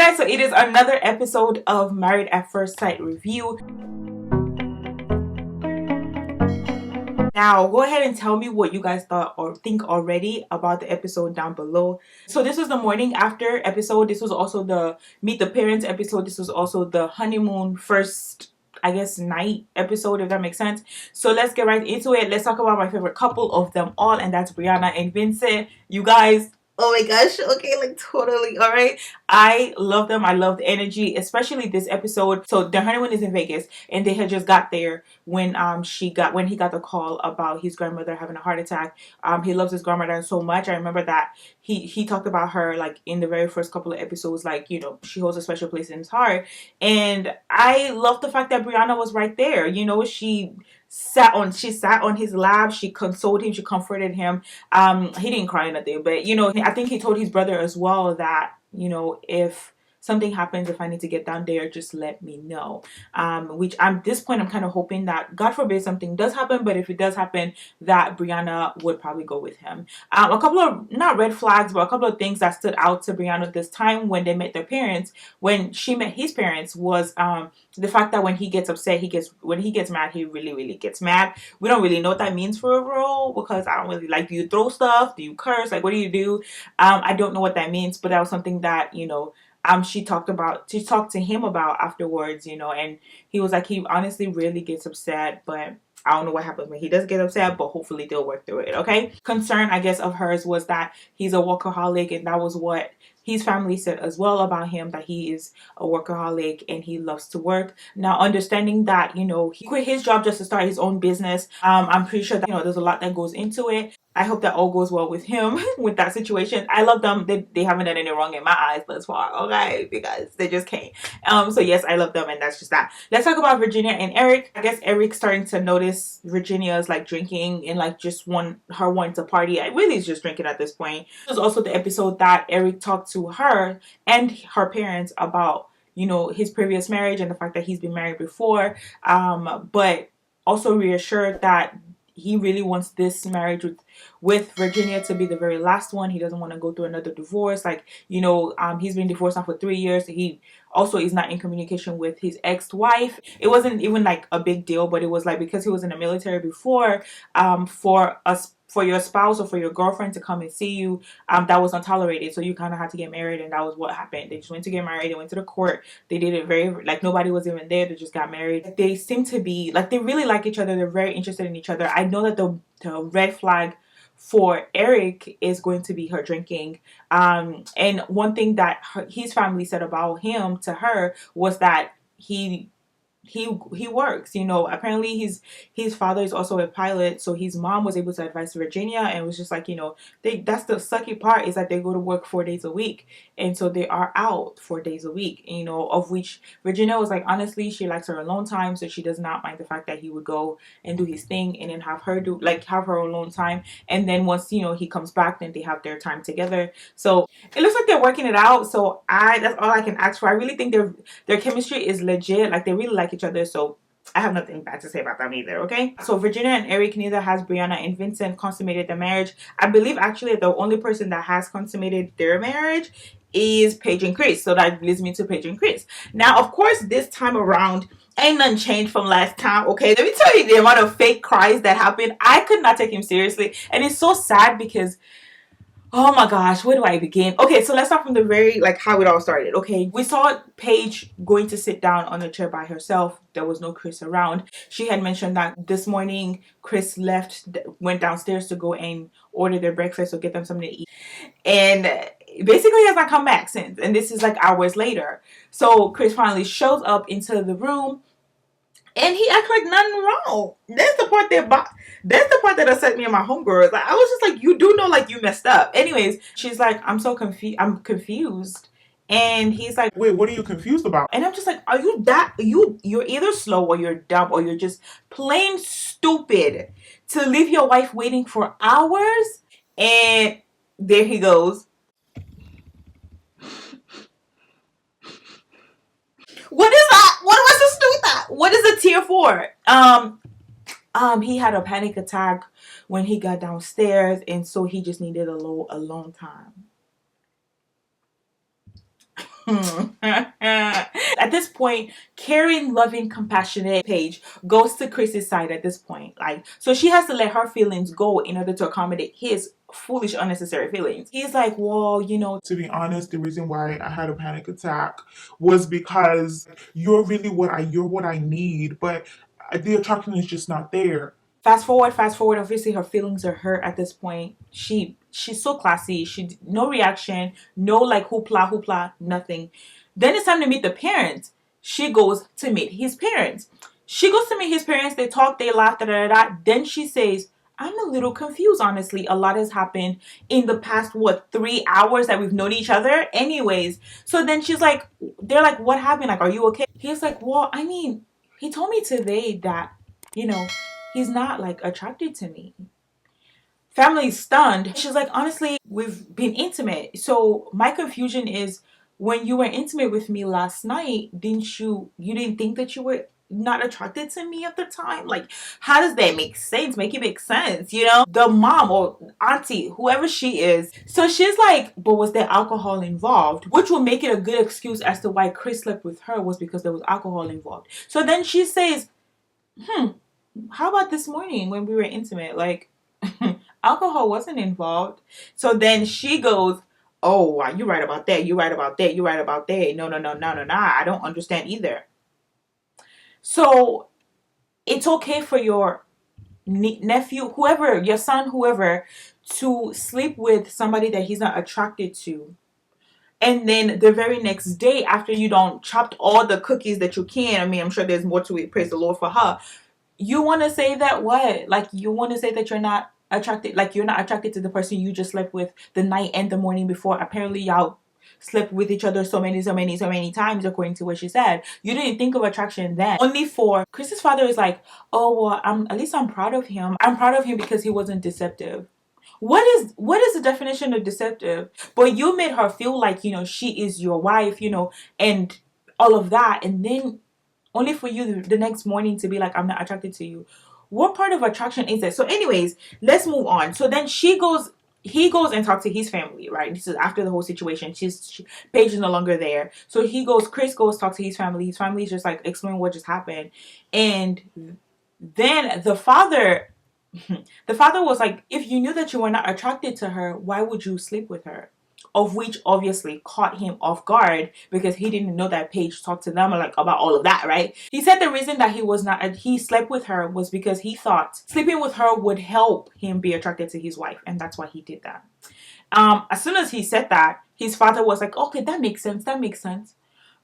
guys, so it is another episode of Married at First Sight review. Now, go ahead and tell me what you guys thought or think already about the episode down below. So this was the morning after episode. This was also the Meet the Parents episode. This was also the honeymoon first, I guess, night episode, if that makes sense. So let's get right into it. Let's talk about my favorite couple of them all, and that's Brianna and Vincent. You guys, oh my gosh, okay, like totally, all right. I love them. I love the energy, especially this episode. So the honeymoon is in Vegas, and they had just got there when he got the call about his grandmother having a heart attack. He loves his grandmother so much. I remember that he talked about her like in the very first couple of episodes, like, you know, she holds a special place in his heart. And I love the fact that Brianna was right there. You know, she sat on his lap, she consoled him, she comforted him. He didn't cry or nothing, but you know, I think he told his brother as well that, you know, if something happens, if I need to get down there, just let me know. Which at this point I'm kind of hoping that, God forbid, something does happen, but if it does happen, that Brianna would probably go with him. A couple of, not red flags, but a couple of things that stood out to Brianna this time when they met their parents, when she met his parents, was the fact that when he gets upset, when he gets mad, he really gets mad. We don't really know what that means for a role, because I don't really, like, do you throw stuff? Do you curse? Like, what do you do? I don't know what that means, but that was something that, you know, she talked to him about afterwards, you know, and he was like, he honestly really gets upset, but I don't know what happens when he does get upset, but hopefully they'll work through it, okay? Concern, I guess, of hers was that he's a workaholic, and that was what his family said as well about him, that he is a workaholic and he loves to work. Now, understanding that, you know, he quit his job just to start his own business, I'm pretty sure that, you know, there's a lot that goes into it. I hope that all goes well with him with that situation. I love them. They haven't done any wrong in my eyes thus far, okay? Because they just can't. So yes, I love them, and that's just that. Let's talk about Virginia and Eric. I guess Eric's starting to notice Virginia's like drinking and like just wanting to party. I really is just drinking at this point. This was also the episode that Eric talked to her and her parents about, you know, his previous marriage and the fact that he's been married before, but also reassured that he really wants this marriage with Virginia to be the very last one. He doesn't want to go through another divorce. Like, you know, he's been divorced now for 3 years. He also is not in communication with his ex-wife. It wasn't even like a big deal, but it was like, because he was in the military before, for your spouse or for your girlfriend to come and see you, that was not tolerated. So you kind of had to get married, and that was what happened. They just went to get married. They went to the court. They did it very, like, nobody was even there. They just got married. They seem to be, like, they really like each other. They're very interested in each other. I know that the red flag for Eric is going to be her drinking. And one thing that his family said about him to her was that he works, you know. Apparently his father is also a pilot, so his mom was able to advise Virginia, and was just like, you know, that's the sucky part, is that they go to work 4 days a week, and so they are out 4 days a week, you know, of which Virginia was like, honestly, she likes her alone time, so she does not mind the fact that he would go and do his thing and then have her alone time, and then once, you know, he comes back, then they have their time together. So it looks like they're working it out. So that's all I can ask for. I really think their chemistry is legit. Like, they really like each other, so I have nothing bad to say about them either, okay? So Virginia and Eric, neither has Brianna and Vincent consummated their marriage. I believe actually the only person that has consummated their marriage is Paige and Chris. So that leads me to Paige and Chris. Now, of course, this time around, ain't nothing changed from last time, okay? Let me tell you the amount of fake cries that happened. I could not take him seriously, and it's so sad because, oh my gosh, where do I begin? Okay, so let's start from the very, like, how it all started. Okay, we saw Paige going to sit down on a chair by herself. There was no Chris around. She had mentioned that this morning Chris went downstairs to go and order their breakfast or get them something to eat, and basically has not come back since. And this is like hours later. So Chris finally shows up into the room, and he acts like nothing wrong. That's the part that upset me and my homegirls. Like, I was just like, you do know, like, you messed up. Anyways, she's like, I'm confused. And he's like, wait, what are you confused about? And I'm just like, are you you're either slow, or you're dumb, or you're just plain stupid to leave your wife waiting for hours. And there he goes. What is that? What am I supposed to do with that? What is the tear for? He had a panic attack when he got downstairs, and so he just needed a little alone time. At this point, caring, loving, compassionate Paige goes to Chris's side at this point. Like, so she has to let her feelings go in order to accommodate his foolish, unnecessary feelings. He's like, well, To be honest, the reason why I had a panic attack was because you're what I need, but the attraction is just not there. Fast forward, obviously her feelings are hurt at this point. She's so classy. She no reaction, no like hoopla, nothing. Then it's time to meet the parents. She goes to meet his parents. She goes to meet his parents, they talk, they laugh, Then she says, I'm a little confused, honestly. A lot has happened in the past, 3 hours that we've known each other? Anyways. So then she's like, they're like, what happened? Like, are you okay? He's like, well, I mean, he told me today that, you know, he's not like attracted to me. Family's stunned. She's like, honestly, we've been intimate. So my confusion is, when you were intimate with me last night, you didn't think that you were not attracted to me at the time? Like, how does that make sense? Make it make sense, The mom or auntie, whoever she is. So she's like, but was there alcohol involved? Which will make it a good excuse as to why Chris slept with her, was because there was alcohol involved. So then she says, how about this morning when we were intimate? Like, alcohol wasn't involved. So then she goes, oh, you're right about that. You're right about that. You're right about that. No, no, no, no, no, no. I don't understand either. So it's okay for your nephew, whoever, your son, whoever, to sleep with somebody that he's not attracted to. And then the very next day, after you don't chopped all the cookies that you can, I mean, I'm sure there's more to it. Praise the Lord for her. You want to say that what? Like, you want to say that you're not attracted, like you're not attracted to the person you just slept with the night and the morning before. Apparently, y'all slept with each other so many times, according to what she said. You didn't think of attraction then. Only for Chris's father is like, oh, well, at least I'm proud of him. I'm proud of him because he wasn't deceptive. What is the definition of deceptive? But you made her feel like, she is your wife, and all of that, and then only for you the next morning to be like, I'm not attracted to you. What part of attraction is that? So anyways, let's move on. So then he goes and talks to his family, right? This is after the whole situation. Paige is no longer there. So Chris goes talk to his family. His family is just like, explain what just happened. And then the father was like, if you knew that you were not attracted to her, why would you sleep with her? Of which obviously caught him off guard, because he didn't know that Paige talked to them like about all of that, right? He said the reason that he slept with her was because he thought sleeping with her would help him be attracted to his wife, and that's why he did that. As soon as he said that, his father was like, okay, that makes sense. That makes sense.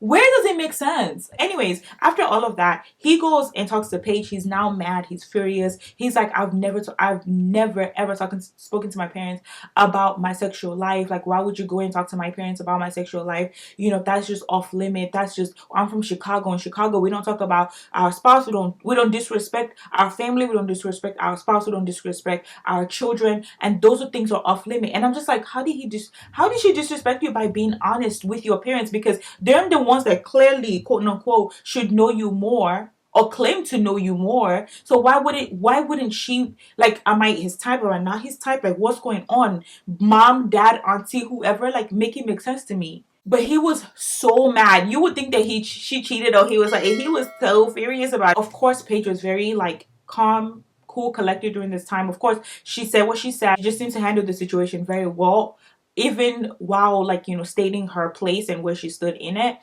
Where does it make sense? Anyways, after all of that, he goes and talks to Paige. He's now mad. He's furious. He's like, I've never ever spoken to my parents about my sexual life. Like, why would you go and talk to my parents about my sexual life? That's just off limit. That's just, I'm from Chicago. In Chicago, we don't talk about our spouse. We don't disrespect our family. We don't disrespect our spouse. We don't disrespect our children. And those are things are off limit. And I'm just like, how did she disrespect you by being honest with your parents? Because they're the ones that clearly, quote unquote, should know you more or claim to know you more. So why wouldn't she, like, am I his type or am I not his type? Like, what's going on? Mom, dad, auntie, whoever, like, make it make sense to me. But he was so mad. You would think that she cheated, or he was so furious about it. Of course, Paige was very like calm, cool, collected during this time. Of course, she said what she said. She just seemed to handle the situation very well, even while, like, stating her place and where she stood in it.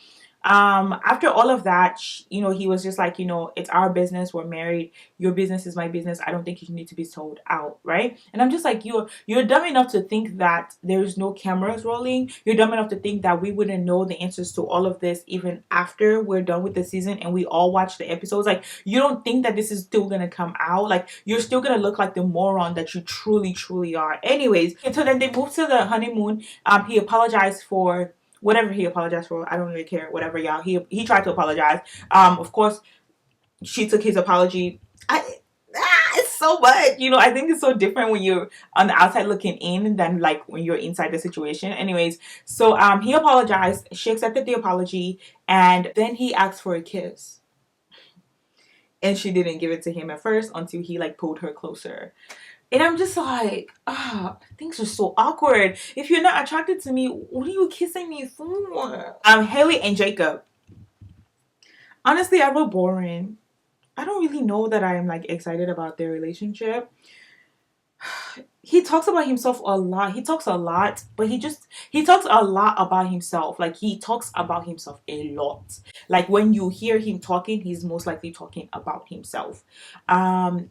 After all of that, he was just like, it's our business. We're married. Your business is my business. I don't think you need to be sold out, right? And I'm just like, you're dumb enough to think that there's no cameras rolling. You're dumb enough to think that we wouldn't know the answers to all of this even after we're done with the season and we all watch the episodes. Like, you don't think that this is still gonna come out. Like, you're still gonna look like the moron that you truly, truly are. Anyways, and so then they moved to the honeymoon. He apologized for whatever he apologized for. I don't really care. Whatever, y'all. He tried to apologize. Of course, she took his apology. It's so much. I think it's so different when you're on the outside looking in than like when you're inside the situation. Anyways, so he apologized. She accepted the apology, and then he asked for a kiss. And she didn't give it to him at first until he like pulled her closer. And I'm just like, things are so awkward. If you're not attracted to me, what are you kissing me for? Haley and Jacob. Honestly, I wrote boring. I don't really know that I'm like excited about their relationship. He talks about himself a lot. He talks a lot, but he talks a lot about himself. Like he talks about himself a lot. Like when you hear him talking, he's most likely talking about himself. Um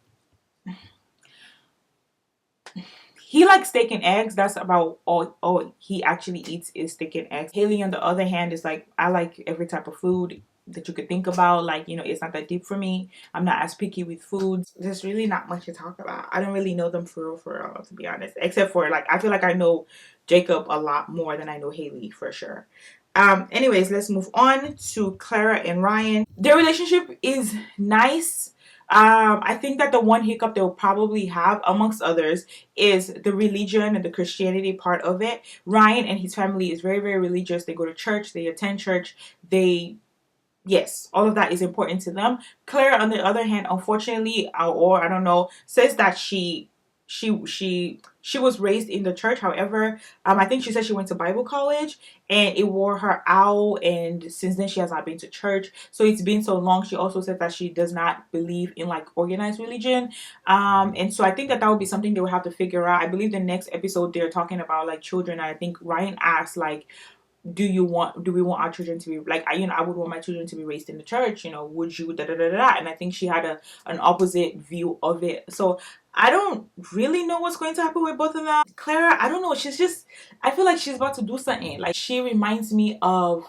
he likes steak and eggs. That's about all he actually eats is steak and eggs. Haley, on the other hand, is like, I like every type of food that you could think about. Like, it's not that deep for me. I'm not as picky with foods. There's really not much to talk about. I don't really know them for real, to be honest. Except for, like, I feel like I know Jacob a lot more than I know Haley for sure. Anyways, let's move on to Clara and Ryan. Their relationship is nice. I think that the one hiccup they'll probably have, amongst others, is the religion and the Christianity part of it. Ryan and his family is very, very religious. They go to church, they attend church, they yes, all of that is important to them. Claire, on the other hand, unfortunately, or I don't know, says that she was raised in the church. However, I think she said she went to Bible college and it wore her out, and since then she has not been to church. So it's been so long. She also said that she does not believe in like organized religion, and so I think that would be something they would have to figure out. I believe the next episode they're talking about like children. I think Ryan asked like, do we want our children to be like, I would want my children to be raised in the church, would you, da da da da. And I think she had an opposite view of it. So I don't really know what's going to happen with both of them. Clara, I don't know, she's just, I feel like she's about to do something. Like, she reminds me of,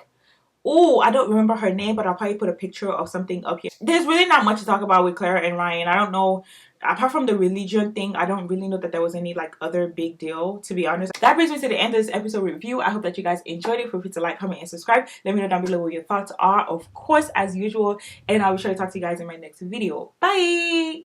oh, I don't remember her name, but I'll probably put a picture of something up here. There's really not much to talk about with Clara and Ryan. I don't know. Apart from the religion thing, I don't really know that there was any like other big deal, to be honest. That brings me to the end of this episode review. I hope that you guys enjoyed it. Feel free to like, comment, and subscribe. Let me know down below what your thoughts are, of course, as usual. And I'll be sure to talk to you guys in my next video. Bye!